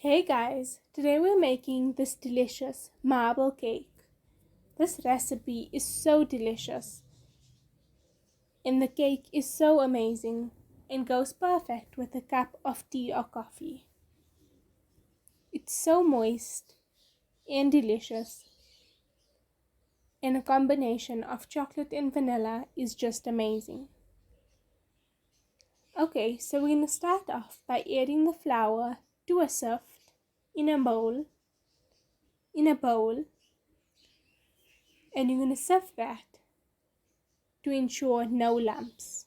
Hey guys, today we're making this delicious marble cake. This recipe is so delicious and the cake is so amazing and goes perfect with a cup of tea or coffee. It's so moist and delicious, and a combination of chocolate and vanilla is just amazing. Okay, so we're going to start off by adding the flour to a sift in a bowl, and you're going to sift that to ensure no lumps.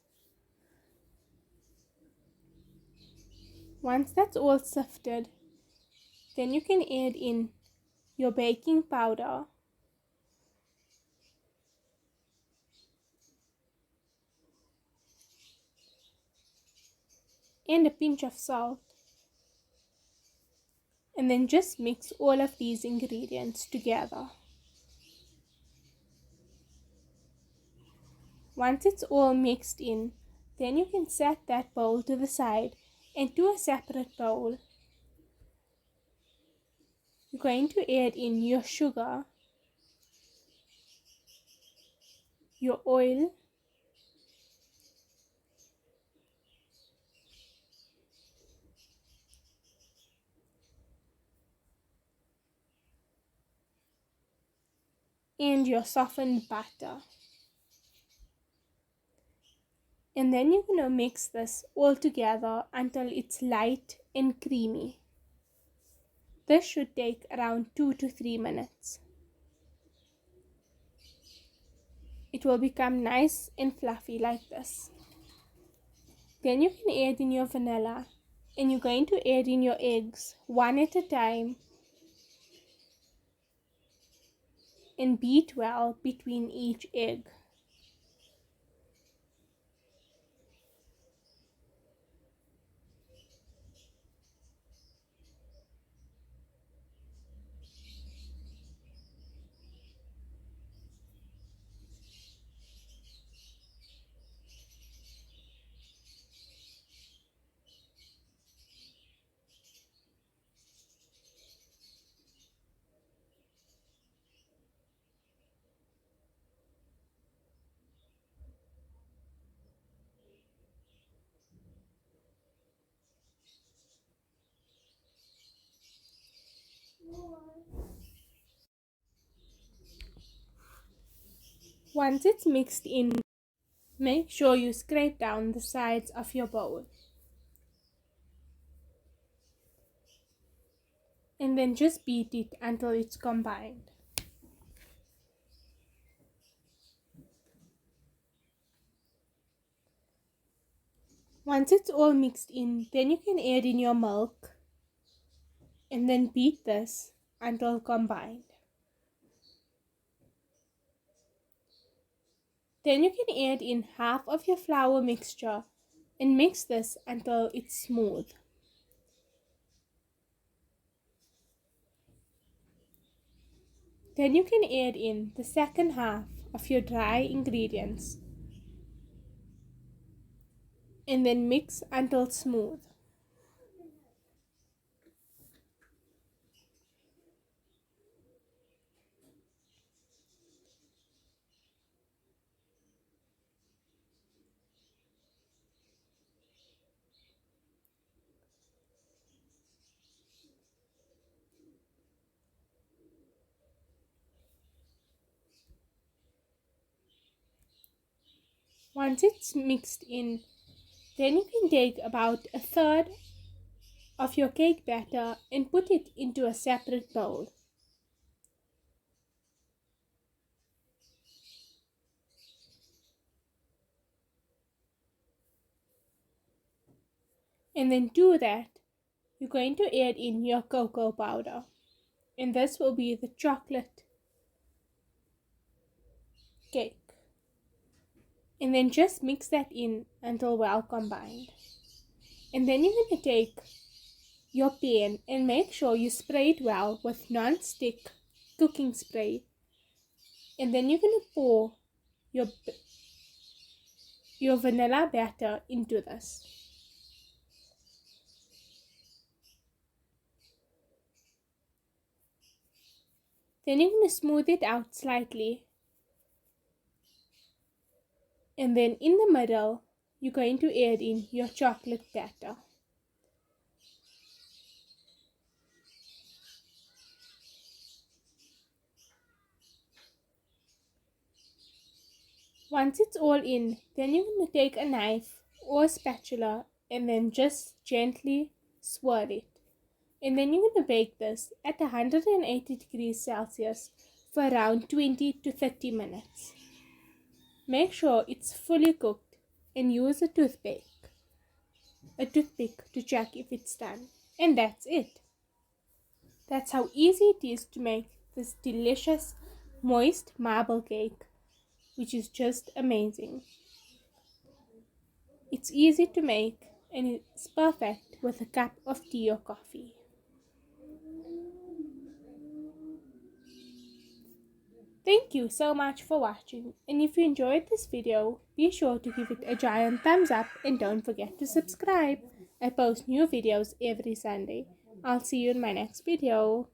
Once that's all sifted, then you can add in your baking powder and a pinch of salt, and then just mix all of these ingredients together. Once it's all mixed in, then you can set that bowl to the side, and to a separate bowl you're going to add in your sugar, your oil, and your softened butter. And then you're going to mix this all together until it's light and creamy. This should take around 2 to 3 minutes. It will become nice and fluffy like this. Then you can add in your vanilla, and you're going to add in your eggs one at a time and beat well between each egg. Once it's mixed in, make sure you scrape down the sides of your bowl. And then just beat it until it's combined. Once it's all mixed in, then you can add in your milk and then beat this until combined. Then you can add in half of your flour mixture and mix this until it's smooth. Then you can add in the second half of your dry ingredients and then mix until smooth. Once it's mixed in, then you can take about a third of your cake batter and put it into a separate bowl. And then to that, you're going to add in your cocoa powder. And this will be the chocolate cake. And then just mix that in until well combined. And then you're going to take your pan and make sure you spray it well with non-stick cooking spray. And then you're going to pour your vanilla batter into this. Then you're going to smooth it out slightly. And then in the middle, you're going to add in your chocolate batter. Once it's all in, then you're going to take a knife or a spatula and then just gently swirl it. And then you're going to bake this at 180 degrees Celsius for around 20 to 30 minutes. Make sure it's fully cooked and use a toothpick to check if it's done. And that's it. That's how easy it is to make this delicious moist marble cake, which is just amazing. It's easy to make and it's perfect with a cup of tea or coffee. Thank you so much for watching, and if you enjoyed this video, be sure to give it a giant thumbs up and don't forget to subscribe. I post new videos every Sunday. I'll see you in my next video.